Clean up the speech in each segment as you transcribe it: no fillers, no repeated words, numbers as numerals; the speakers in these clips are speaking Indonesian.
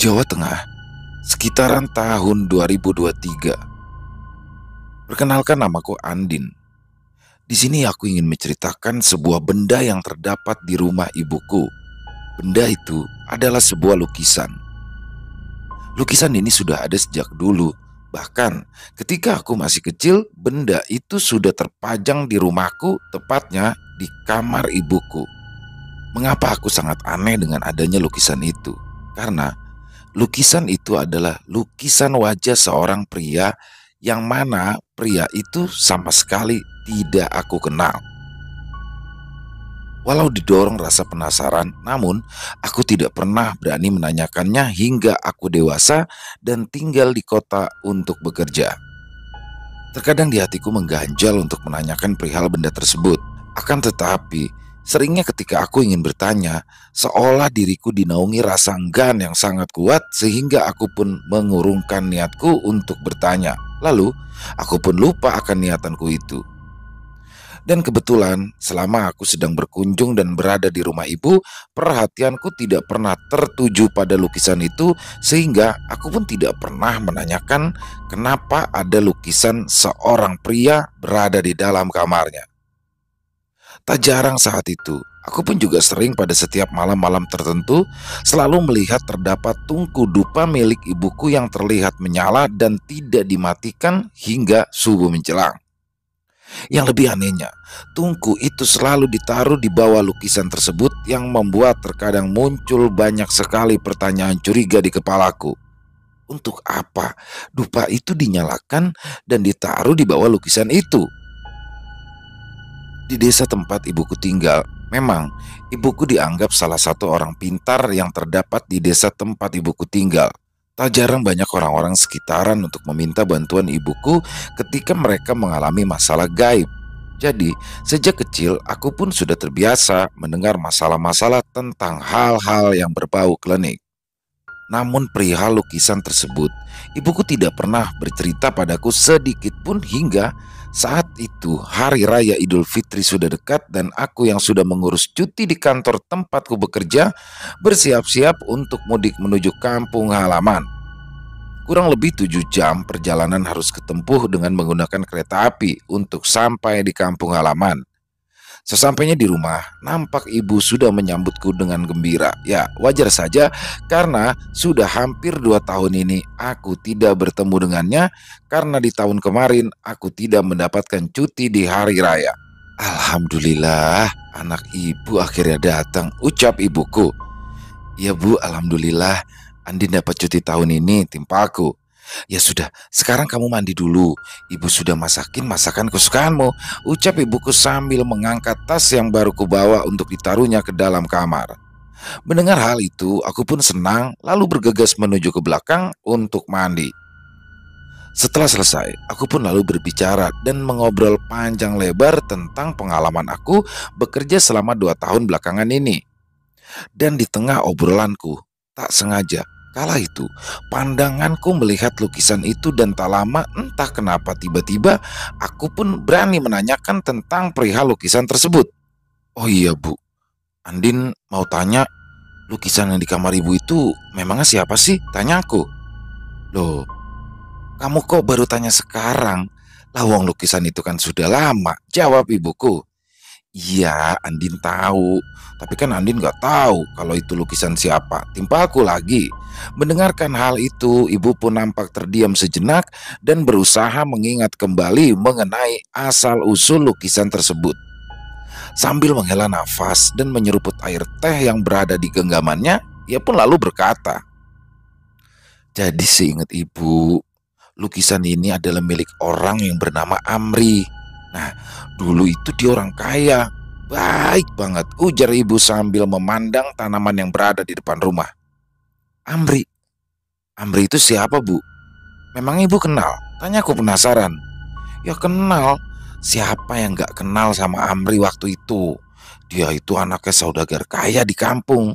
Jawa Tengah, sekitaran tahun 2023. Perkenalkan, namaku Andin. Di sini aku ingin menceritakan sebuah benda yang terdapat di rumah ibuku. Benda itu adalah sebuah lukisan. Lukisan ini sudah ada sejak dulu. Bahkan ketika aku masih kecil, benda itu sudah terpajang di rumahku, tepatnya di kamar ibuku. Mengapa aku sangat aneh dengan adanya lukisan itu? Karena lukisan itu adalah lukisan wajah seorang pria yang mana pria itu sama sekali tidak aku kenal. Walau didorong rasa penasaran, namun aku tidak pernah berani menanyakannya hingga aku dewasa dan tinggal di kota untuk bekerja. Terkadang di hatiku mengganjal untuk menanyakan perihal benda tersebut. Akan tetapi, seringnya ketika aku ingin bertanya, seolah diriku dinaungi rasa enggan yang sangat kuat sehingga aku pun mengurungkan niatku untuk bertanya. Lalu, aku pun lupa akan niatanku itu. Dan kebetulan, selama aku sedang berkunjung dan berada di rumah ibu, perhatianku tidak pernah tertuju pada lukisan itu, sehingga aku pun tidak pernah menanyakan kenapa ada lukisan seorang pria berada di dalam kamarnya. Tak jarang saat itu, aku pun juga sering pada setiap malam-malam tertentu selalu melihat terdapat tungku dupa milik ibuku yang terlihat menyala dan tidak dimatikan hingga subuh menjelang. Yang lebih anehnya, tungku itu selalu ditaruh di bawah lukisan tersebut yang membuat terkadang muncul banyak sekali pertanyaan curiga di kepalaku. Untuk apa dupa itu dinyalakan dan ditaruh di bawah lukisan itu? Di desa tempat ibuku tinggal, memang ibuku dianggap salah satu orang pintar yang terdapat di desa tempat ibuku tinggal. Tak jarang banyak orang-orang sekitaran untuk meminta bantuan ibuku ketika mereka mengalami masalah gaib. Jadi, sejak kecil aku pun sudah terbiasa mendengar masalah-masalah tentang hal-hal yang berbau klinik. Namun perihal lukisan tersebut, ibuku tidak pernah bercerita padaku sedikit pun hingga saat itu hari raya Idul Fitri sudah dekat dan aku yang sudah mengurus cuti di kantor tempatku bekerja bersiap-siap untuk mudik menuju kampung halaman. Kurang lebih 7 jam perjalanan harus ketempuh dengan menggunakan kereta api untuk sampai di kampung halaman. Sesampainya di rumah, nampak ibu sudah menyambutku dengan gembira. Ya, wajar saja karena sudah hampir 2 tahun ini aku tidak bertemu dengannya karena di tahun kemarin aku tidak mendapatkan cuti di hari raya. Alhamdulillah, anak ibu akhirnya datang, ucap ibuku. Ya bu, alhamdulillah, Andin dapat cuti tahun ini, timpaku. Ya sudah, sekarang kamu mandi dulu. Ibu sudah masakin masakan kesukaanmu, ucap ibuku sambil mengangkat tas yang baru kubawa untuk ditaruhnya ke dalam kamar. Mendengar hal itu, aku pun senang lalu bergegas menuju ke belakang untuk mandi. Setelah selesai, aku pun lalu berbicara dan mengobrol panjang lebar tentang pengalaman aku bekerja selama 2 tahun belakangan ini. Dan di tengah obrolanku, tak sengaja, kala itu pandanganku melihat lukisan itu dan tak lama entah kenapa tiba-tiba aku pun berani menanyakan tentang perihal lukisan tersebut. Oh iya bu, Andin mau tanya, lukisan yang di kamar ibu itu memangnya siapa sih? Tanyaku. Loh, kamu kok baru tanya sekarang? Lawang lukisan itu kan sudah lama, jawab ibuku. Iya, Andin tahu. Tapi kan Andin gak tahu kalau itu lukisan siapa. Timpaku lagi. Mendengarkan hal itu, ibu pun nampak terdiam sejenak dan berusaha mengingat kembali mengenai asal-usul lukisan tersebut. Sambil menghela nafas dan menyeruput air teh yang berada di genggamannya, ia pun lalu berkata, jadi seingat ibu, lukisan ini adalah milik orang yang bernama Amri. Nah, dulu itu dia orang kaya, baik banget, ujar ibu sambil memandang tanaman yang berada di depan rumah. Amri, Amri itu siapa bu? Memang ibu kenal? Tanyaku penasaran. Ya kenal, siapa yang gak kenal sama Amri waktu itu? Dia itu anaknya saudagar kaya di kampung,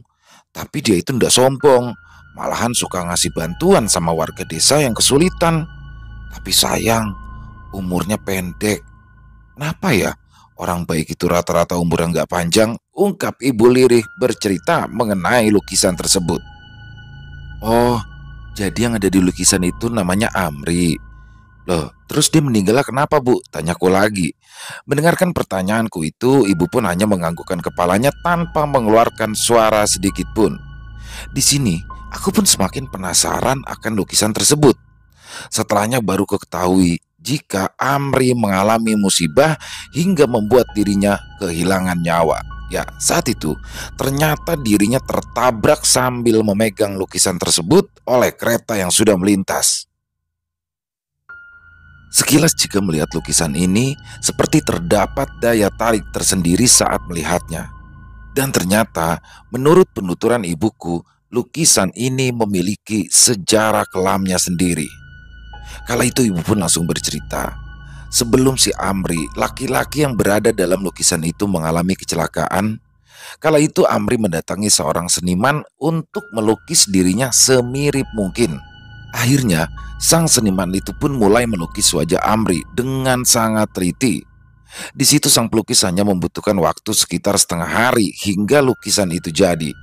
tapi dia itu ndak sombong, malahan suka ngasih bantuan sama warga desa yang kesulitan. Tapi sayang, umurnya pendek. Kenapa ya? Orang baik itu rata-rata umur yang gak panjang, ungkap ibu lirih bercerita mengenai lukisan tersebut. Oh, jadi yang ada di lukisan itu namanya Amri. Loh, terus dia meninggalnya kenapa, Bu? Tanyaku lagi. Mendengarkan pertanyaanku itu, ibu pun hanya menganggukkan kepalanya tanpa mengeluarkan suara sedikit pun. Di sini, aku pun semakin penasaran akan lukisan tersebut. Setelahnya baru ketahui jika Amri mengalami musibah hingga membuat dirinya kehilangan nyawa. Ya, saat itu ternyata dirinya tertabrak sambil memegang lukisan tersebut oleh kereta yang sudah melintas. Sekilas jika melihat lukisan ini, seperti terdapat daya tarik tersendiri saat melihatnya. Dan ternyata, menurut penuturan ibuku, lukisan ini memiliki sejarah kelamnya sendiri. Kala itu ibu pun langsung bercerita. Sebelum si Amri, laki-laki yang berada dalam lukisan itu mengalami kecelakaan. Kala itu Amri mendatangi seorang seniman untuk melukis dirinya semirip mungkin. Akhirnya, sang seniman itu pun mulai melukis wajah Amri dengan sangat teliti. Di situ sang pelukis hanya membutuhkan waktu sekitar setengah hari hingga lukisan itu jadi.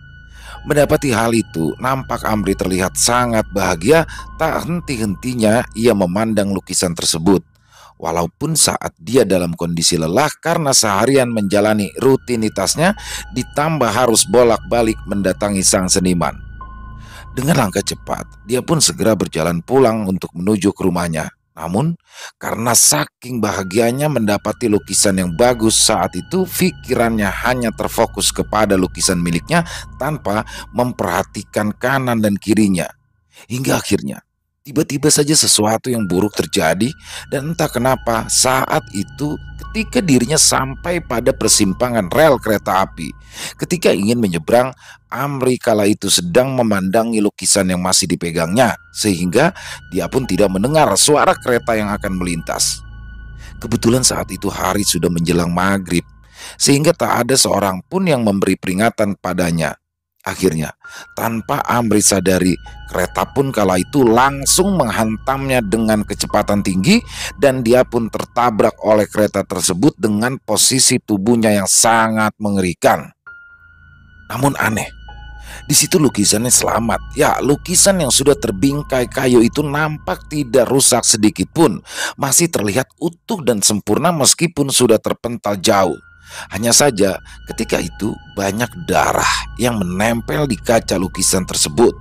Mendapati hal itu, nampak Amri terlihat sangat bahagia, tak henti-hentinya ia memandang lukisan tersebut. Walaupun saat dia dalam kondisi lelah karena seharian menjalani rutinitasnya, ditambah harus bolak-balik mendatangi sang seniman. Dengan langkah cepat, dia pun segera berjalan pulang untuk menuju ke rumahnya. Namun, karena saking bahagianya mendapati lukisan yang bagus saat itu, pikirannya hanya terfokus kepada lukisan miliknya tanpa memperhatikan kanan dan kirinya. Hingga akhirnya, tiba-tiba saja sesuatu yang buruk terjadi dan entah kenapa saat itu ketika dirinya sampai pada persimpangan rel kereta api. Ketika ingin menyeberang, Amri kala itu sedang memandangi lukisan yang masih dipegangnya, sehingga dia pun tidak mendengar suara kereta yang akan melintas. Kebetulan saat itu hari sudah menjelang maghrib, sehingga tak ada seorang pun yang memberi peringatan padanya. Akhirnya, tanpa Amri sadari, kereta pun kala itu langsung menghantamnya dengan kecepatan tinggi dan dia pun tertabrak oleh kereta tersebut dengan posisi tubuhnya yang sangat mengerikan. Namun aneh, di situ lukisannya selamat. Ya, lukisan yang sudah terbingkai kayu itu nampak tidak rusak sedikit pun. Masih terlihat utuh dan sempurna meskipun sudah terpental jauh. Hanya saja ketika itu banyak darah yang menempel di kaca lukisan tersebut.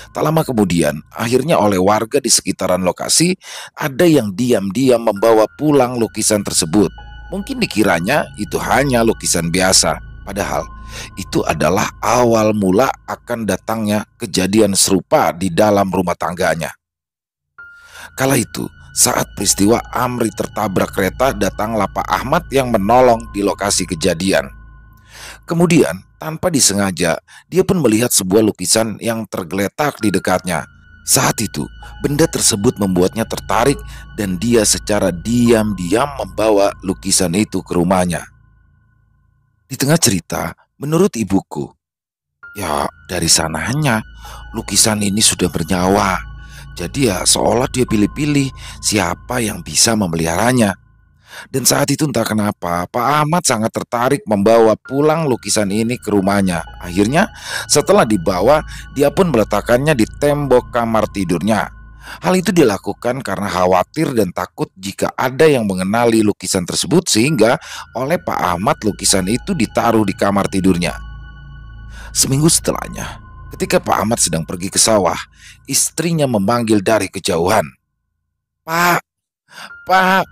Tak lama kemudian, akhirnya oleh warga di sekitaran lokasi, ada yang diam-diam membawa pulang lukisan tersebut. Mungkin dikiranya itu hanya lukisan biasa. Padahal itu adalah awal mula akan datangnya kejadian serupa di dalam rumah tangganya. Kala itu, saat peristiwa Amri tertabrak kereta, datanglah Pak Ahmad yang menolong di lokasi kejadian. Kemudian, tanpa disengaja, dia pun melihat sebuah lukisan yang tergeletak di dekatnya. Saat itu, benda tersebut membuatnya tertarik dan dia secara diam-diam membawa lukisan itu ke rumahnya. Di tengah cerita, menurut ibuku, ya dari sananya lukisan ini sudah bernyawa. Jadi ya seolah dia pilih-pilih siapa yang bisa memeliharanya. Dan saat itu entah kenapa Pak Ahmad sangat tertarik membawa pulang lukisan ini ke rumahnya. Akhirnya setelah dibawa, dia pun meletakkannya di tembok kamar tidurnya. Hal itu dilakukan karena khawatir dan takut jika ada yang mengenali lukisan tersebut, sehingga oleh Pak Ahmad lukisan itu ditaruh di kamar tidurnya. Seminggu setelahnya, ketika Pak Ahmad sedang pergi ke sawah, istrinya memanggil dari kejauhan. "Pak, Pak,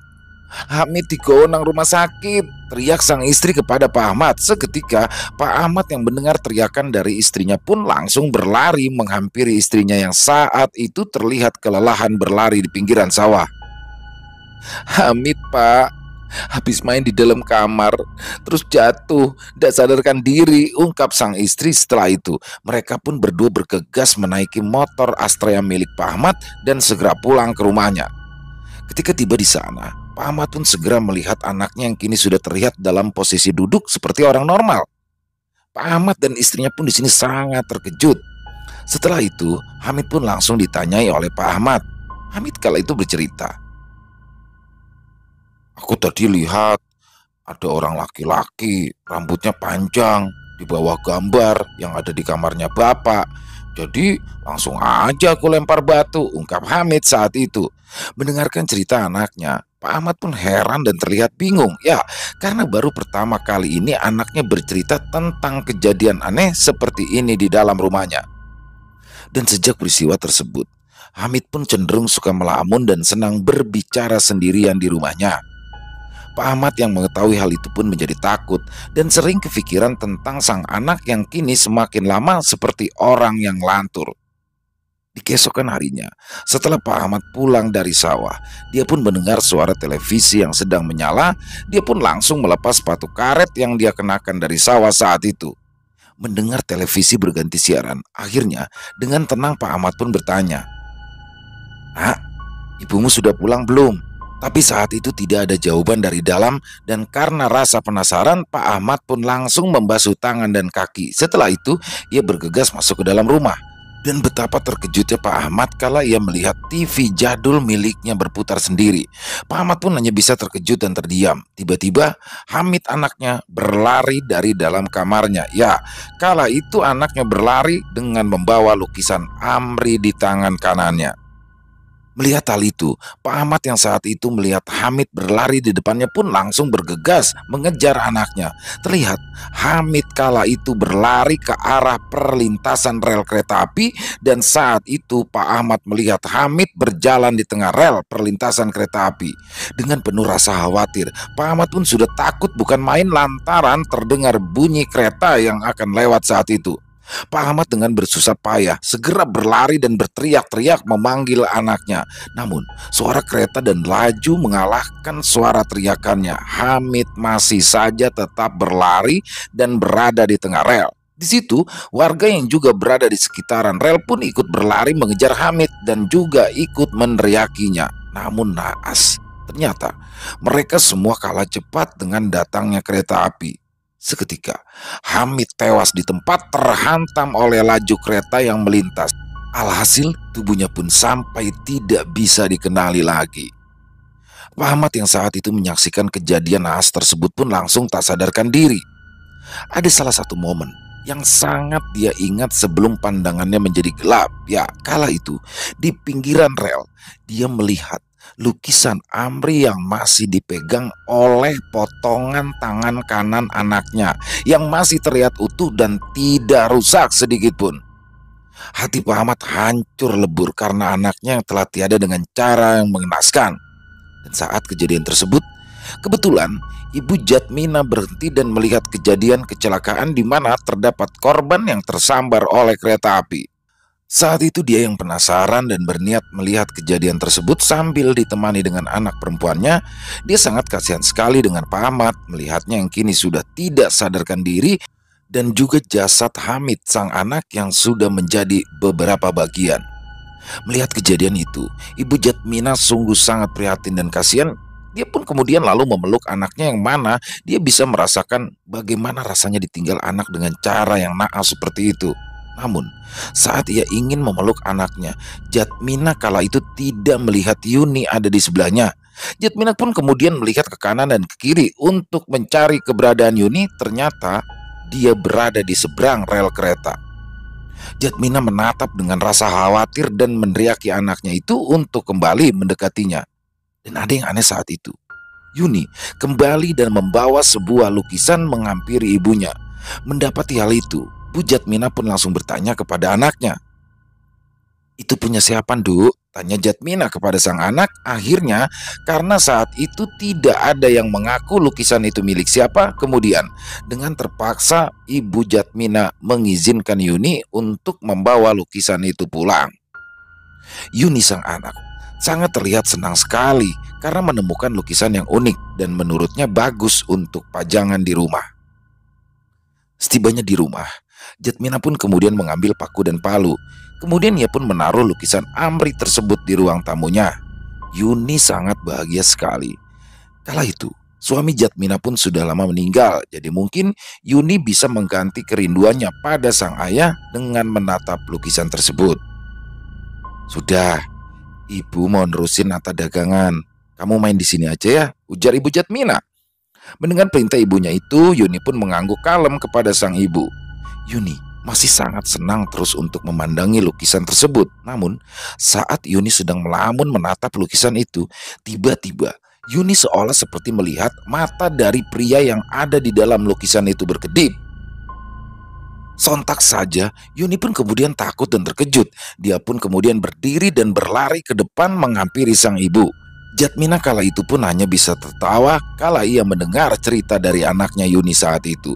Hamid digawa nang rumah sakit," teriak sang istri kepada Pak Ahmad. Seketika Pak Ahmad yang mendengar teriakan dari istrinya pun langsung berlari menghampiri istrinya yang saat itu terlihat kelelahan berlari di pinggiran sawah. "Hamid, Pak, habis main di dalam kamar, terus jatuh, tidak sadarkan diri," ungkap sang istri. Setelah itu, mereka pun berdua bergegas menaiki motor Astrea milik Pak Ahmad dan segera pulang ke rumahnya. Ketika tiba di sana, Pak Ahmad pun segera melihat anaknya yang kini sudah terlihat dalam posisi duduk seperti orang normal. Pak Ahmad dan istrinya pun di sini sangat terkejut. Setelah itu, Hamid pun langsung ditanyai oleh Pak Ahmad. Hamid kala itu bercerita, "Aku tadi lihat ada orang laki-laki, rambutnya panjang, di bawah gambar yang ada di kamarnya Bapak. Jadi langsung aja aku lempar batu, ungkap Hamid saat itu. Mendengarkan cerita anaknya, Pak Ahmad pun heran dan terlihat bingung. Ya, karena baru pertama kali ini anaknya bercerita tentang kejadian aneh seperti ini di dalam rumahnya. Dan sejak peristiwa tersebut, Hamid pun cenderung suka melamun dan senang berbicara sendirian di rumahnya. Pak Ahmad yang mengetahui hal itu pun menjadi takut dan sering kepikiran tentang sang anak yang kini semakin lama seperti orang yang lantur. Di keesokan harinya, setelah Pak Ahmad pulang dari sawah, dia pun mendengar suara televisi yang sedang menyala. Dia pun langsung melepas sepatu karet yang dia kenakan dari sawah saat itu. Mendengar televisi berganti siaran, akhirnya dengan tenang Pak Ahmad pun bertanya, "Nak, ibumu sudah pulang belum?" Tapi saat itu tidak ada jawaban dari dalam, dan karena rasa penasaran, Pak Ahmad pun langsung membasuh tangan dan kaki. Setelah itu, ia bergegas masuk ke dalam rumah. Dan betapa terkejutnya Pak Ahmad kala ia melihat TV jadul miliknya berputar sendiri. Pak Ahmad pun hanya bisa terkejut dan terdiam. Tiba-tiba Hamid anaknya berlari dari dalam kamarnya. Ya, kala itu anaknya berlari dengan membawa lukisan Amri di tangan kanannya. Melihat hal itu, Pak Ahmad yang saat itu melihat Hamid berlari di depannya pun langsung bergegas mengejar anaknya. Terlihat Hamid kala itu berlari ke arah perlintasan rel kereta api, dan saat itu Pak Ahmad melihat Hamid berjalan di tengah rel perlintasan kereta api. Dengan penuh rasa khawatir, Pak Ahmad pun sudah takut bukan main lantaran terdengar bunyi kereta yang akan lewat saat itu. Pak Ahmad dengan bersusah payah segera berlari dan berteriak-teriak memanggil anaknya. Namun suara kereta dan laju mengalahkan suara teriakannya. Hamid masih saja tetap berlari dan berada di tengah rel. Di situ warga yang juga berada di sekitaran rel pun ikut berlari mengejar Hamid dan juga ikut meneriakinya. Namun naas, ternyata mereka semua kalah cepat dengan datangnya kereta api. Seketika, Hamid tewas di tempat terhantam oleh laju kereta yang melintas. Alhasil, tubuhnya pun sampai tidak bisa dikenali lagi. Pak Ahmad yang saat itu menyaksikan kejadian naas tersebut pun langsung tak sadarkan diri. Ada salah satu momen yang sangat dia ingat sebelum pandangannya menjadi gelap. Ya, kala itu, di pinggiran rel, dia melihat lukisan Amri yang masih dipegang oleh potongan tangan kanan anaknya yang masih terlihat utuh dan tidak rusak sedikit pun. Hati Pak Ahmad hancur lebur karena anaknya yang telah tiada dengan cara yang mengenaskan. Dan saat kejadian tersebut, kebetulan Ibu Jatmina berhenti dan melihat kejadian kecelakaan di mana terdapat korban yang tersambar oleh kereta api. Saat itu dia yang penasaran dan berniat melihat kejadian tersebut sambil ditemani dengan anak perempuannya. Dia sangat kasihan sekali dengan Pak Ahmad melihatnya yang kini sudah tidak sadarkan diri, dan juga jasad Hamid sang anak yang sudah menjadi beberapa bagian. Melihat kejadian itu, Ibu Jatmina sungguh sangat prihatin dan kasihan. Dia pun kemudian lalu memeluk anaknya yang mana dia bisa merasakan bagaimana rasanya ditinggal anak dengan cara yang naas seperti itu. Namun, saat ia ingin memeluk anaknya, Jatmina kala itu tidak melihat Yuni ada di sebelahnya. Jatmina pun kemudian melihat ke kanan dan ke kiri untuk mencari keberadaan Yuni. Ternyata dia berada di seberang rel kereta. Jatmina menatap dengan rasa khawatir dan meneriaki anaknya itu untuk kembali mendekatinya. Dan ada yang aneh saat itu. Yuni kembali dan membawa sebuah lukisan menghampiri ibunya. Mendapati hal itu, Bu Jatmina pun langsung bertanya kepada anaknya. "Itu punya siapa, Nduk?" tanya Jatmina kepada sang anak. Akhirnya, karena saat itu tidak ada yang mengaku lukisan itu milik siapa, kemudian dengan terpaksa Ibu Jatmina mengizinkan Yuni untuk membawa lukisan itu pulang. Yuni sang anak sangat terlihat senang sekali karena menemukan lukisan yang unik dan menurutnya bagus untuk pajangan di rumah. Setibanya di rumah, Jatmina pun kemudian mengambil paku dan palu. Kemudian ia pun menaruh lukisan Amri tersebut di ruang tamunya. Yuni sangat bahagia sekali. Kala itu, suami Jatmina pun sudah lama meninggal, jadi mungkin Yuni bisa mengganti kerinduannya pada sang ayah dengan menatap lukisan tersebut. "Sudah, Ibu mau nerusin nata dagangan. Kamu main di sini aja ya," ujar Ibu Jatmina. Mendengar perintah ibunya itu, Yuni pun mengangguk kalem kepada sang ibu. "Yuni, masih sangat senang terus untuk memandangi lukisan tersebut. Namun, saat Yuni sedang melamun menatap lukisan itu, tiba-tiba Yuni seolah seperti melihat mata dari pria yang ada di dalam lukisan itu berkedip. Sontak saja, Yuni pun kemudian takut dan terkejut. Dia pun kemudian berdiri dan berlari ke depan menghampiri sang ibu. Jatmina kala itu pun hanya bisa tertawa kala ia mendengar cerita dari anaknya Yuni saat itu.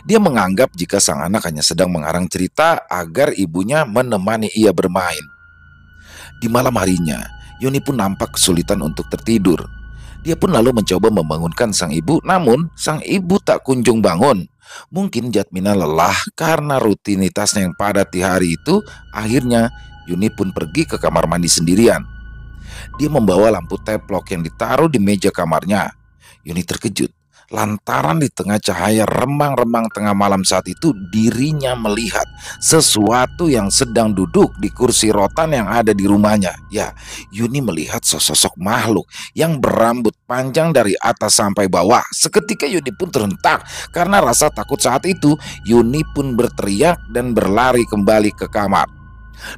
Dia menganggap jika sang anak hanya sedang mengarang cerita agar ibunya menemani ia bermain. Di malam harinya, Yuni pun nampak kesulitan untuk tertidur. Dia pun lalu mencoba membangunkan sang ibu, namun sang ibu tak kunjung bangun. Mungkin Jatmina lelah karena rutinitasnya yang padat di hari itu. Akhirnya Yuni pun pergi ke kamar mandi sendirian. Dia membawa lampu teplok yang ditaruh di meja kamarnya. Yuni terkejut lantaran di tengah cahaya remang-remang tengah malam saat itu dirinya melihat sesuatu yang sedang duduk di kursi rotan yang ada di rumahnya. Ya, Yuni melihat sesosok makhluk yang berambut panjang dari atas sampai bawah. Seketika Yuni pun terhentak karena rasa takut. Saat itu Yuni pun berteriak dan berlari kembali ke kamar.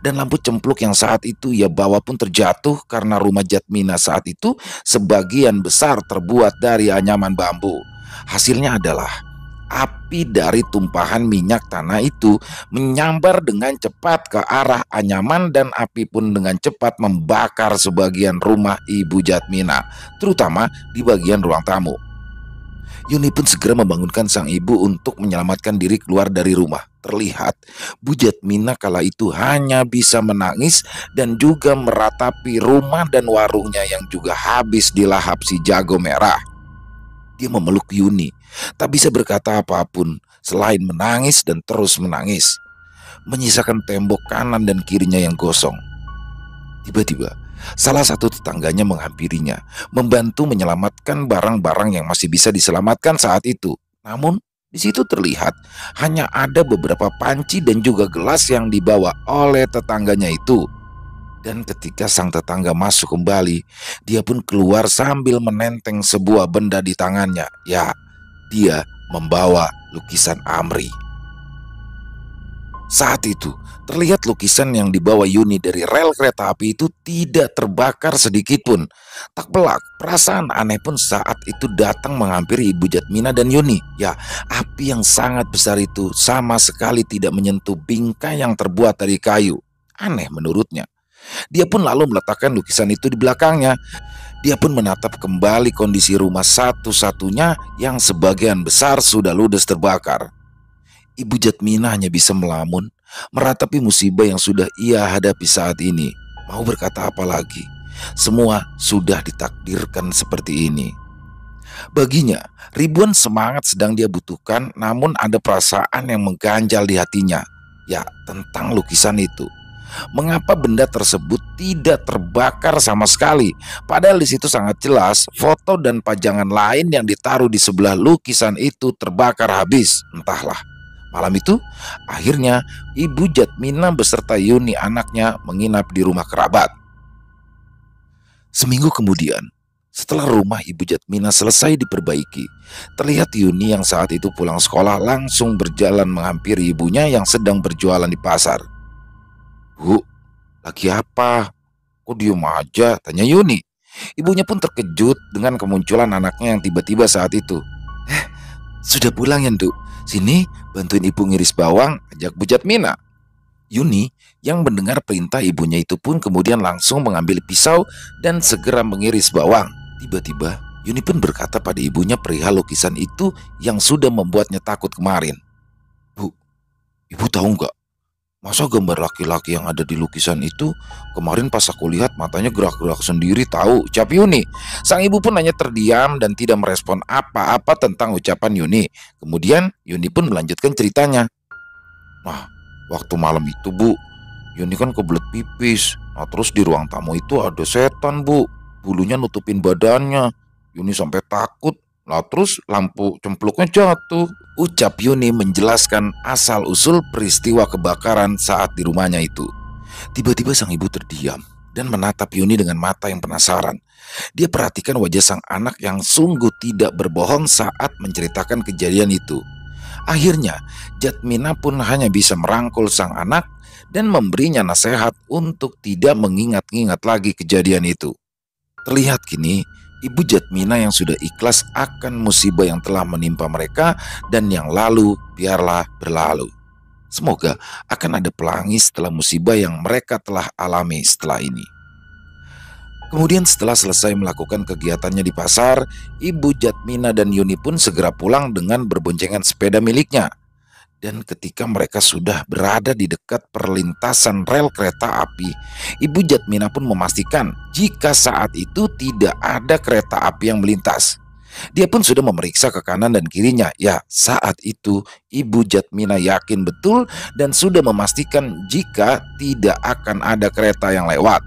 Dan lampu cempluk yang saat itu ia bawa pun terjatuh karena rumah Jatmina saat itu sebagian besar terbuat dari anyaman bambu. Hasilnya adalah api dari tumpahan minyak tanah itu menyambar dengan cepat ke arah anyaman dan api pun dengan cepat membakar sebagian rumah Ibu Jatmina, terutama di bagian ruang tamu. Yuni pun segera membangunkan sang ibu untuk menyelamatkan diri keluar dari rumah. Terlihat Bu Jatmina kala itu hanya bisa menangis dan juga meratapi rumah dan warungnya yang juga habis dilahap si jago merah. Dia memeluk Yuni, tak bisa berkata apapun selain menangis dan terus menangis, menyisakan tembok kanan dan kirinya yang gosong. Tiba-tiba salah satu tetangganya menghampirinya, membantu menyelamatkan barang-barang yang masih bisa diselamatkan saat itu. Namun di situ terlihat hanya ada beberapa panci dan juga gelas yang dibawa oleh tetangganya itu. Dan ketika sang tetangga masuk kembali, dia pun keluar sambil menenteng sebuah benda di tangannya. Ya, dia membawa lukisan Amri. Saat itu, terlihat lukisan yang dibawa Yuni dari rel kereta api itu tidak terbakar sedikit pun. Tak pelak, perasaan aneh pun saat itu datang menghampiri Ibu Jatmina dan Yuni. Ya, api yang sangat besar itu sama sekali tidak menyentuh bingkai yang terbuat dari kayu. Aneh menurutnya. Dia pun lalu meletakkan lukisan itu di belakangnya. Dia pun menatap kembali kondisi rumah satu-satunya yang sebagian besar sudah ludes terbakar. Ibu Jatmina hanya bisa melamun, meratapi musibah yang sudah ia hadapi saat ini. Mau berkata apa lagi? Semua sudah ditakdirkan seperti ini. Baginya, ribuan semangat sedang dia butuhkan, namun ada perasaan yang mengganjal di hatinya. Ya, tentang lukisan itu. Mengapa benda tersebut tidak terbakar sama sekali? Padahal di situ sangat jelas foto dan pajangan lain yang ditaruh di sebelah lukisan itu terbakar habis. Entahlah. Malam itu, akhirnya Ibu Jatmina beserta Yuni anaknya menginap di rumah kerabat. Seminggu kemudian, setelah rumah Ibu Jatmina selesai diperbaiki, terlihat Yuni yang saat itu pulang sekolah langsung berjalan menghampiri ibunya yang sedang berjualan di pasar. "Bu, lagi apa? Kok diem aja?" tanya Yuni. Ibunya pun terkejut dengan kemunculan anaknya yang tiba-tiba saat itu. "Sudah pulang ya, Nduk? Sini, bantuin ibu ngiris bawang," ajak Bu Jatmina. Yuni yang mendengar perintah ibunya itu pun kemudian langsung mengambil pisau dan segera mengiris bawang. Tiba-tiba Yuni pun berkata pada ibunya perihal lukisan itu yang sudah membuatnya takut kemarin. "Bu, ibu tahu nggak? Masa gambar laki-laki yang ada di lukisan itu kemarin pas aku lihat matanya gerak-gerak sendiri tahu," ucap Yuni. Sang ibu pun hanya terdiam dan tidak merespon apa-apa tentang ucapan Yuni. Kemudian Yuni pun melanjutkan ceritanya. "Nah, waktu malam itu, Bu, Yuni kan kebelet pipis. Nah, terus di ruang tamu itu ada setan, Bu. Bulunya nutupin badannya. Yuni sampai takut. Nah, terus lampu cempluknya jatuh," ucap Yuni menjelaskan asal-usul peristiwa kebakaran saat di rumahnya itu. Tiba-tiba sang ibu terdiam dan menatap Yuni dengan mata yang penasaran. Dia perhatikan wajah sang anak yang sungguh tidak berbohong saat menceritakan kejadian itu. Akhirnya, Jatmina pun hanya bisa merangkul sang anak dan memberinya nasihat untuk tidak mengingat-ingat lagi kejadian itu. Terlihat kini, Ibu Jatmina yang sudah ikhlas akan musibah yang telah menimpa mereka dan yang lalu biarlah berlalu. Semoga akan ada pelangi setelah musibah yang mereka telah alami setelah ini. Kemudian setelah selesai melakukan kegiatannya di pasar, Ibu Jatmina dan Yuni pun segera pulang dengan berboncengan sepeda miliknya. Dan ketika mereka sudah berada di dekat perlintasan rel kereta api, Ibu Jatmina pun memastikan jika saat itu tidak ada kereta api yang melintas. Dia pun sudah memeriksa ke kanan dan kirinya. Ya, saat itu Ibu Jatmina yakin betul dan sudah memastikan jika tidak akan ada kereta yang lewat.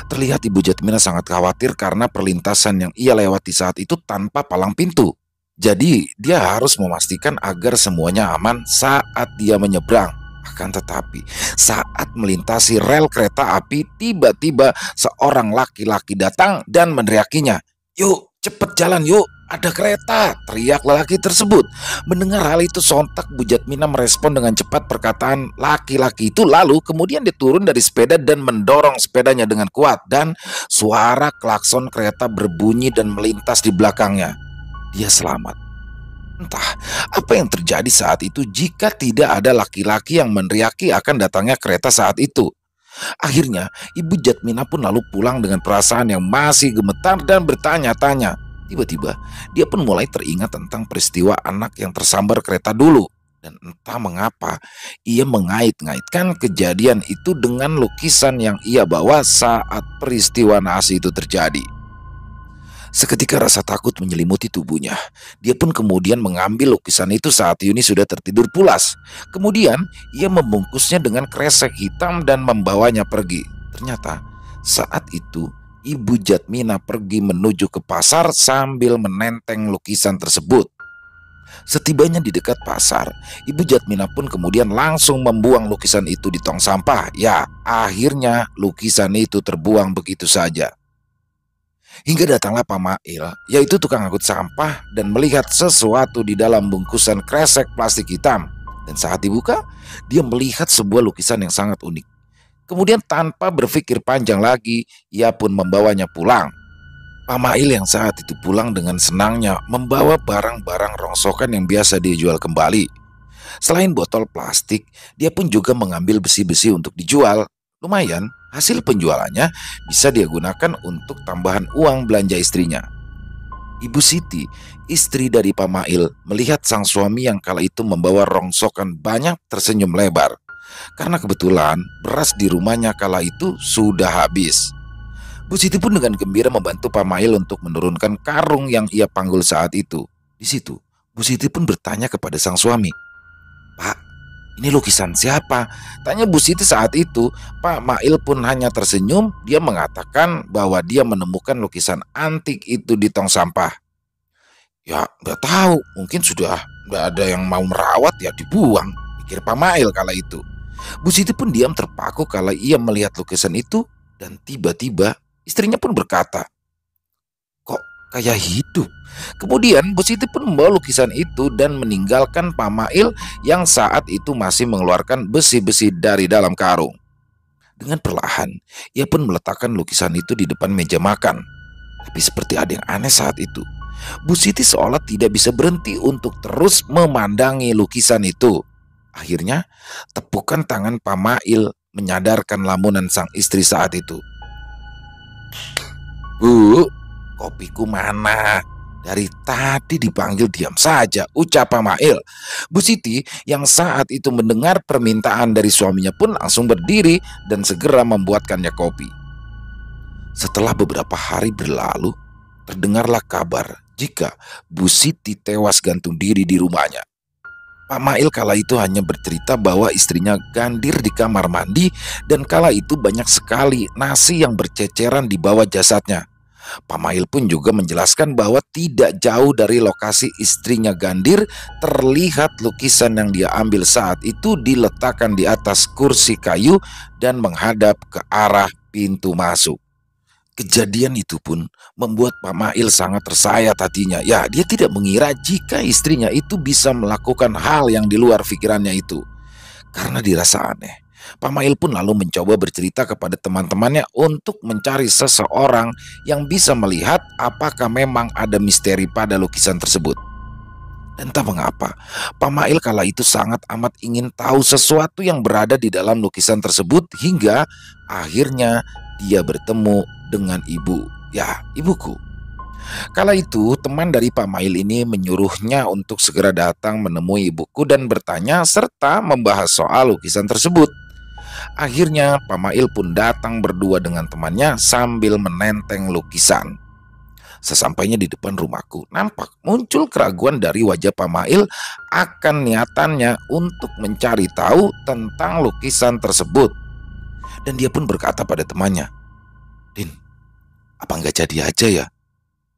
Terlihat Ibu Jatmina sangat khawatir karena perlintasan yang ia lewati saat itu tanpa palang pintu. Jadi dia harus memastikan agar semuanya aman saat dia menyeberang. Akan tetapi saat melintasi rel kereta api, tiba-tiba seorang laki-laki datang dan meneriakinya. "Yuk, cepet jalan yuk, ada kereta!" teriak lelaki tersebut. Mendengar hal itu sontak Bu Jatmina merespon dengan cepat perkataan laki-laki itu. Lalu kemudian dia turun dari sepeda dan mendorong sepedanya dengan kuat. Dan suara klakson kereta berbunyi dan melintas di belakangnya. Dia selamat. Entah apa yang terjadi saat itu jika tidak ada laki-laki yang meneriaki akan datangnya kereta saat itu. Akhirnya Ibu Jatmina pun lalu pulang dengan perasaan yang masih gemetar dan bertanya-tanya. Tiba-tiba dia pun mulai teringat tentang peristiwa anak yang tersambar kereta dulu. Dan entah mengapa ia mengait-ngaitkan kejadian itu dengan lukisan yang ia bawa saat peristiwa naas itu terjadi. Seketika rasa takut menyelimuti tubuhnya. Dia pun kemudian mengambil lukisan itu saat Yuni sudah tertidur pulas. Kemudian ia membungkusnya dengan kresek hitam dan membawanya pergi. Ternyata saat itu Ibu Jatmina pergi menuju ke pasar sambil menenteng lukisan tersebut. Setibanya di dekat pasar, Ibu Jatmina pun kemudian langsung membuang lukisan itu di tong sampah. Ya, akhirnya lukisan itu terbuang begitu saja. Hingga datanglah Pak Mail, yaitu tukang angkut sampah, dan melihat sesuatu di dalam bungkusan kresek plastik hitam. Dan saat dibuka, dia melihat sebuah lukisan yang sangat unik. Kemudian tanpa berpikir panjang lagi, ia pun membawanya pulang. Pak Mail yang saat itu pulang dengan senangnya membawa barang-barang rongsokan yang biasa dia jual kembali. Selain botol plastik, dia pun juga mengambil besi-besi untuk dijual. Lumayan, hasil penjualannya bisa dia gunakan untuk tambahan uang belanja istrinya. Ibu Siti, istri dari Pak Mail, melihat sang suami yang kala itu membawa rongsokan banyak tersenyum lebar. Karena kebetulan beras di rumahnya kala itu sudah habis. Bu Siti pun dengan gembira membantu Pak Mail untuk menurunkan karung yang ia panggul saat itu. Di situ, Bu Siti pun bertanya kepada sang suami, "Pak, ini lukisan siapa?" Tanya Bu Siti saat itu. Pak Mail pun hanya tersenyum. Dia mengatakan bahwa dia menemukan lukisan antik itu di tong sampah. "Ya nggak tahu, mungkin sudah nggak ada yang mau merawat ya dibuang," pikir Pak Mail kala itu. Bu Siti pun diam terpaku kala ia melihat lukisan itu. Dan tiba-tiba istrinya pun berkata, "Kok kayak hidup?" Kemudian Bu Siti pun membawa lukisan itu dan meninggalkan Pak Mail yang saat itu masih mengeluarkan besi-besi dari dalam karung. Dengan perlahan, ia pun meletakkan lukisan itu di depan meja makan. Tapi seperti ada yang aneh saat itu. Bu Siti seolah tidak bisa berhenti untuk terus memandangi lukisan itu. Akhirnya, tepukan tangan Pak Mail menyadarkan lamunan sang istri saat itu. "Bu, kopiku mana? Dari tadi dipanggil diam saja," ucap Pak Mail. Bu Siti yang saat itu mendengar permintaan dari suaminya pun langsung berdiri dan segera membuatkannya kopi. Setelah beberapa hari berlalu, terdengarlah kabar jika Bu Siti tewas gantung diri di rumahnya. Pak Mail kala itu hanya bercerita bahwa istrinya gandir di kamar mandi dan kala itu banyak sekali nasi yang berceceran di bawah jasadnya. Pak Mail pun juga menjelaskan bahwa tidak jauh dari lokasi istrinya gandir terlihat lukisan yang dia ambil saat itu diletakkan di atas kursi kayu dan menghadap ke arah pintu masuk. Kejadian itu pun membuat Pak Mail sangat tersayat hatinya. Ya, dia tidak mengira jika istrinya itu bisa melakukan hal yang di luar pikirannya itu. Karena dirasa aneh, Pak Mail pun lalu mencoba bercerita kepada teman-temannya untuk mencari seseorang yang bisa melihat apakah memang ada misteri pada lukisan tersebut. Dan tak mengapa, Pak Mail kala itu sangat amat ingin tahu sesuatu yang berada di dalam lukisan tersebut hingga akhirnya dia bertemu dengan ibu. Ya, ibuku. Kala itu teman dari Pak Mail ini menyuruhnya untuk segera datang menemui ibuku dan bertanya serta membahas soal lukisan tersebut. Akhirnya Pak Mail pun datang berdua dengan temannya sambil menenteng lukisan. Sesampainya di depan rumahku, nampak muncul keraguan dari wajah Pak Mail akan niatannya untuk mencari tahu tentang lukisan tersebut. Dan dia pun berkata pada temannya, "Din, apa nggak jadi aja ya?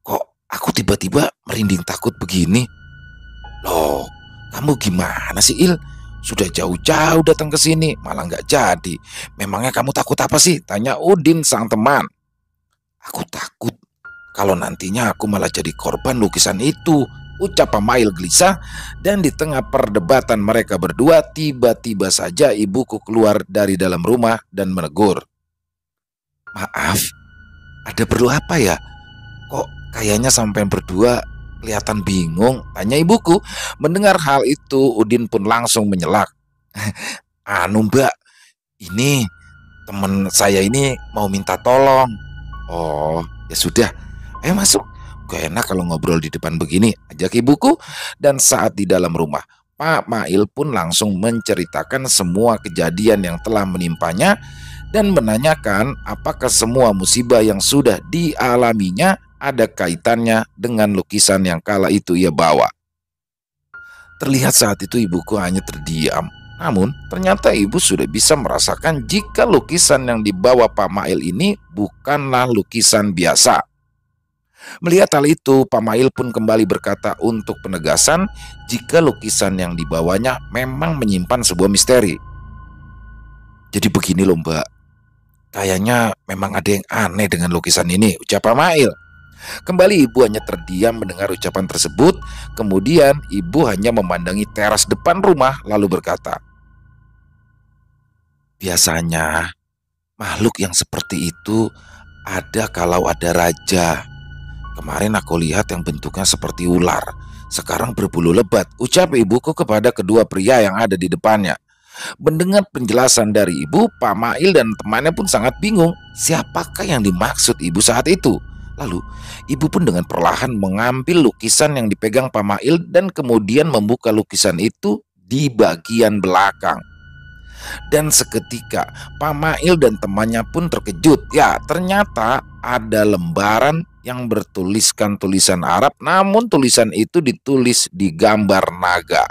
Kok aku tiba-tiba merinding takut begini?" "Loh, kamu gimana sih, Il? Sudah jauh-jauh datang ke sini, malah nggak jadi. Memangnya kamu takut apa sih?" tanya Udin sang teman. "Aku takut kalau nantinya aku malah jadi korban lukisan itu," ucap Pamail gelisah. Dan di tengah perdebatan mereka berdua, tiba-tiba saja ibuku keluar dari dalam rumah dan menegur. "Maaf, ada perlu apa ya? Kok kayaknya sampai berdua kelihatan bingung?" tanya ibuku. Mendengar hal itu, Udin pun langsung menyelak. "Anu mbak, ini teman saya ini mau minta tolong." "Oh, ya sudah, ayo masuk. Gak enak kalau ngobrol di depan begini," ajak ibuku. Dan saat di dalam rumah, Pak Mail pun langsung menceritakan semua kejadian yang telah menimpanya dan menanyakan apakah semua musibah yang sudah dialaminya ada kaitannya dengan lukisan yang kala itu ia bawa. Terlihat saat itu ibuku hanya terdiam. Namun ternyata ibu sudah bisa merasakan jika lukisan yang dibawa Pak Mail ini bukanlah lukisan biasa. Melihat hal itu, Pak Mail pun kembali berkata untuk penegasan jika lukisan yang dibawanya memang menyimpan sebuah misteri. "Jadi begini loh mbak, kayaknya memang ada yang aneh dengan lukisan ini," ucap Pak Mail. Kembali ibu hanya terdiam mendengar ucapan tersebut. Kemudian ibu hanya memandangi teras depan rumah lalu berkata, "Biasanya makhluk yang seperti itu ada kalau ada raja. Kemarin aku lihat yang bentuknya seperti ular, sekarang berbulu lebat," ucap ibuku kepada kedua pria yang ada di depannya. Mendengar penjelasan dari ibu, Pak Mail dan temannya pun sangat bingung siapakah yang dimaksud ibu saat itu. Lalu ibu pun dengan perlahan mengambil lukisan yang dipegang Pak Mail dan kemudian membuka lukisan itu di bagian belakang. Dan seketika Pak Mail dan temannya pun terkejut. Ya, ternyata ada lembaran yang bertuliskan tulisan Arab, namun tulisan itu ditulis di gambar naga.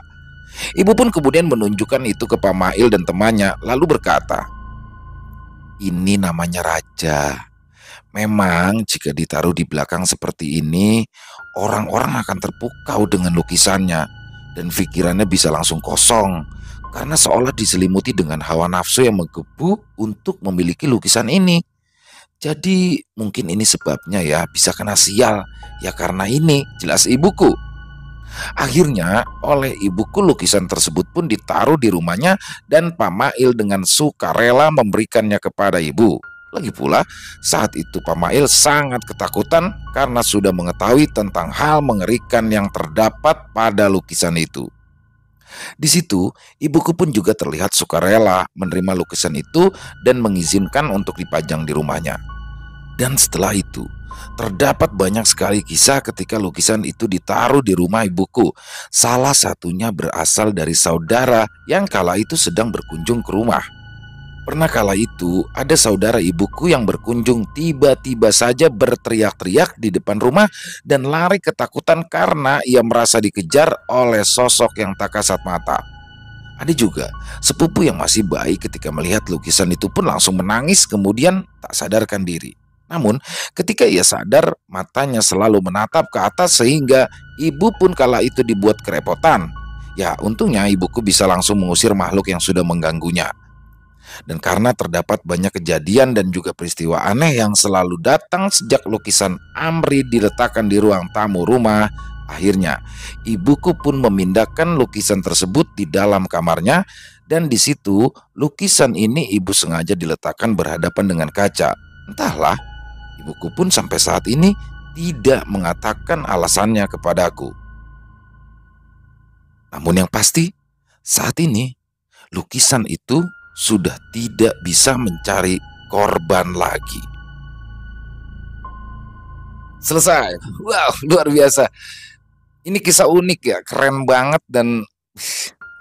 Ibu pun kemudian menunjukkan itu ke Pak Mail dan temannya lalu berkata, "Ini namanya raja. Memang jika ditaruh di belakang seperti ini, orang-orang akan terpukau dengan lukisannya dan pikirannya bisa langsung kosong karena seolah diselimuti dengan hawa nafsu yang menggebu untuk memiliki lukisan ini. Jadi mungkin ini sebabnya ya bisa kena sial. Ya karena ini," jelas ibuku. Akhirnya oleh ibuku lukisan tersebut pun ditaruh di rumahnya dan Pak Mail dengan sukarela memberikannya kepada ibu. Lagi pula saat itu Pak Mail sangat ketakutan karena sudah mengetahui tentang hal mengerikan yang terdapat pada lukisan itu. Di situ ibuku pun juga terlihat sukarela menerima lukisan itu dan mengizinkan untuk dipajang di rumahnya. Dan setelah itu, terdapat banyak sekali kisah ketika lukisan itu ditaruh di rumah ibuku. Salah satunya berasal dari saudara yang kala itu sedang berkunjung ke rumah. Pernah kala itu, ada saudara ibuku yang berkunjung tiba-tiba saja berteriak-teriak di depan rumah dan lari ketakutan karena ia merasa dikejar oleh sosok yang tak kasat mata. Ada juga sepupu yang masih baik ketika melihat lukisan itu pun langsung menangis kemudian tak sadarkan diri. Namun ketika ia sadar, matanya selalu menatap ke atas sehingga ibu pun kala itu dibuat kerepotan. Ya untungnya ibuku bisa langsung mengusir makhluk yang sudah mengganggunya. Dan karena terdapat banyak kejadian dan juga peristiwa aneh yang selalu datang sejak lukisan Amri diletakkan di ruang tamu rumah, akhirnya ibuku pun memindahkan lukisan tersebut di dalam kamarnya, dan di situ lukisan ini ibu sengaja diletakkan berhadapan dengan kaca. Entahlah, ibuku pun sampai saat ini tidak mengatakan alasannya kepadaku. Namun yang pasti, saat ini lukisan itu sudah tidak bisa mencari korban lagi. Selesai. Wow, luar biasa. Ini kisah unik ya, keren banget. Dan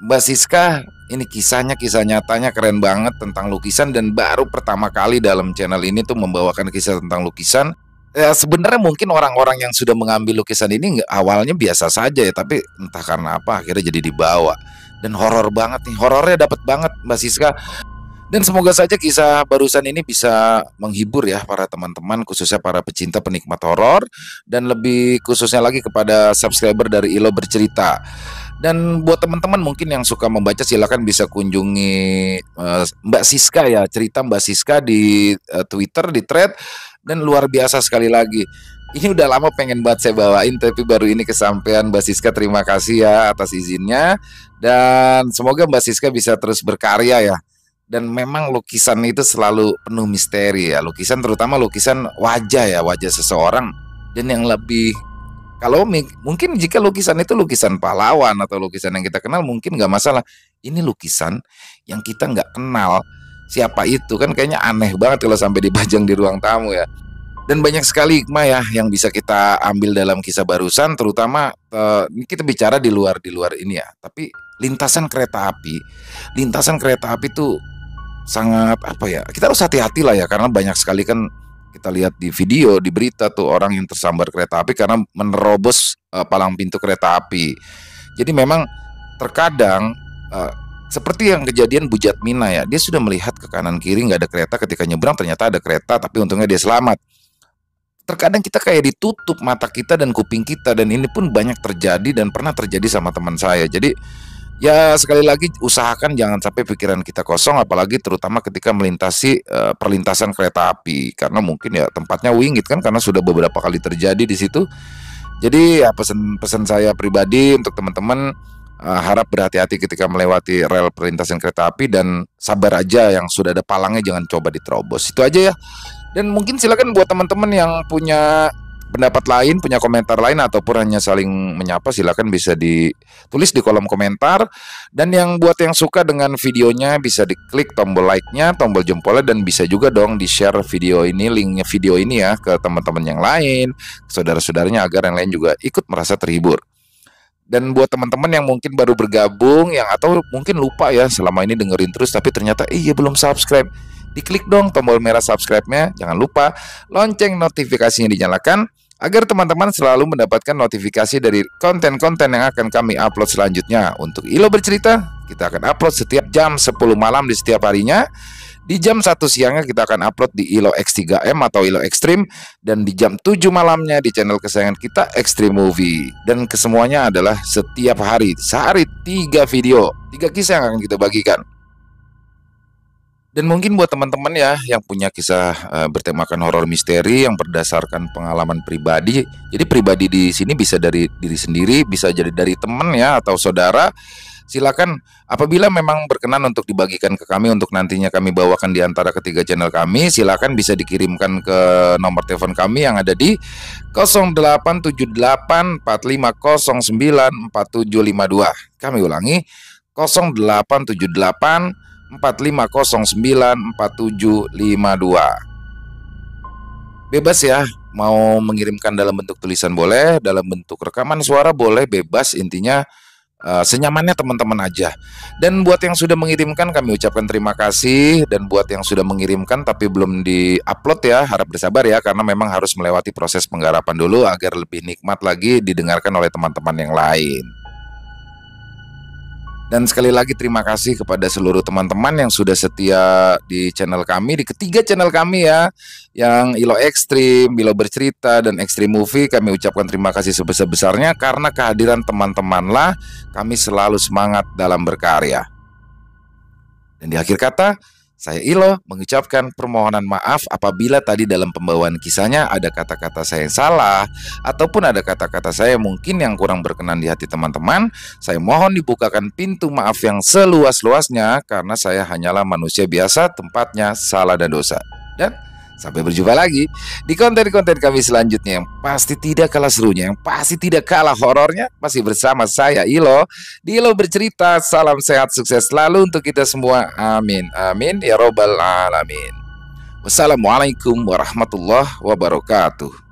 Mbak Siska, ini kisah nyatanya keren banget tentang lukisan, dan baru pertama kali dalam channel ini tuh membawakan kisah tentang lukisan. Ya, sebenarnya mungkin orang-orang yang sudah mengambil lukisan ini awalnya biasa saja ya, tapi entah karena apa akhirnya jadi dibawa. Dan horor banget nih, horornya dapat banget Mbak Siska. Dan semoga saja kisah barusan ini bisa menghibur ya para teman-teman, khususnya para pecinta penikmat horor, dan lebih khususnya lagi kepada subscriber dari Ilo Bercerita. Dan buat teman-teman mungkin yang suka membaca, silakan bisa kunjungi Mbak Siska ya, cerita Mbak Siska di Twitter, di thread. Dan luar biasa sekali lagi, ini udah lama pengen banget saya bawain, tapi baru ini kesampaian. Mbak Siska, terima kasih ya atas izinnya, dan semoga Mbak Siska bisa terus berkarya ya. Dan memang lukisan itu selalu penuh misteri ya, lukisan terutama lukisan wajah ya, wajah seseorang. Dan yang lebih, kalau mungkin jika lukisan itu lukisan pahlawan atau lukisan yang kita kenal mungkin nggak masalah. Ini lukisan yang kita nggak kenal siapa itu, kan kayaknya aneh banget kalau sampai dipajang di ruang tamu ya. Dan banyak sekali hikmah ya yang bisa kita ambil dalam kisah barusan, terutama ini kita bicara di luar ini ya. Tapi lintasan kereta api tuh sangat apa ya, kita harus hati-hati lah ya, karena banyak sekali kan kita lihat di video, di berita tuh orang yang tersambar kereta api karena menerobos palang pintu kereta api. Jadi memang terkadang seperti yang kejadian Bu Jatmina ya, dia sudah melihat ke kanan kiri nggak ada kereta, ketika nyebrang ternyata ada kereta, tapi untungnya dia selamat. Terkadang kita kayak ditutup mata kita dan kuping kita, dan ini pun banyak terjadi dan pernah terjadi sama teman saya. Jadi ya sekali lagi usahakan jangan sampai pikiran kita kosong, apalagi terutama ketika melintasi perlintasan kereta api, karena mungkin ya tempatnya wingit kan, karena sudah beberapa kali terjadi di situ. Jadi ya pesan saya pribadi untuk teman-teman, harap berhati-hati ketika melewati rel perlintasan kereta api, dan sabar aja, yang sudah ada palangnya jangan coba diterobos. Itu aja ya. Dan mungkin silakan buat teman-teman yang punya pendapat lain, punya komentar lain, ataupun hanya saling menyapa, silakan bisa ditulis di kolom komentar. Dan yang buat yang suka dengan videonya bisa diklik tombol like-nya, tombol jempolnya, dan bisa juga dong di-share video ini, linknya video ini ya, ke teman-teman yang lain, saudara-saudaranya, agar yang lain juga ikut merasa terhibur. Dan buat teman-teman yang mungkin baru bergabung, yang atau mungkin lupa ya selama ini dengerin terus tapi ternyata iya belum subscribe, diklik dong tombol merah subscribe-nya. Jangan lupa lonceng notifikasinya dinyalakan agar teman-teman selalu mendapatkan notifikasi dari konten-konten yang akan kami upload selanjutnya. Untuk Ilo Bercerita, kita akan upload setiap jam 10 malam di setiap harinya. Di jam 1 siangnya kita akan upload di Ilo X3M atau Ilo Extreme, dan di jam 7 malamnya di channel kesayangan kita, Extreme Movie. Dan kesemuanya adalah setiap hari, sehari 3 video, 3 kisah yang akan kita bagikan. Dan mungkin buat teman-teman ya yang punya kisah bertemakan horor misteri yang berdasarkan pengalaman pribadi. Jadi pribadi di sini bisa dari diri sendiri, bisa jadi dari teman ya atau saudara. Silakan apabila memang berkenan untuk dibagikan ke kami untuk nantinya kami bawakan di antara ketiga channel kami, silakan bisa dikirimkan ke nomor telepon kami yang ada di 087845094752. Kami ulangi, 087845094752. Bebas ya, mau mengirimkan dalam bentuk tulisan boleh, dalam bentuk rekaman suara boleh, bebas, intinya senyamannya teman-teman aja. Dan buat yang sudah mengirimkan kami ucapkan terima kasih, dan buat yang sudah mengirimkan tapi belum di-upload ya, harap bersabar ya, karena memang harus melewati proses penggarapan dulu agar lebih nikmat lagi didengarkan oleh teman-teman yang lain. Dan sekali lagi terima kasih kepada seluruh teman-teman yang sudah setia di channel kami, di ketiga channel kami ya, yang Ilo Extreme, Ilo Bercerita, dan Extreme Movie. Kami ucapkan terima kasih sebesar-besarnya, karena kehadiran teman-temanlah kami selalu semangat dalam berkarya. Dan di akhir kata, Saya Ilo mengucapkan permohonan maaf apabila tadi dalam pembawaan kisahnya ada kata-kata saya yang salah ataupun ada kata-kata saya mungkin yang kurang berkenan di hati teman-teman. Saya mohon dibukakan pintu maaf yang seluas-luasnya karena saya hanyalah manusia biasa, tempatnya salah dan dosa. Dan sampai berjumpa lagi di konten-konten kami selanjutnya yang pasti tidak kalah serunya, yang pasti tidak kalah horornya, masih bersama saya Ilo. Di Ilo Bercerita, salam sehat sukses selalu untuk kita semua. Amin, amin, ya robbal alamin. Wassalamualaikum warahmatullahi wabarakatuh.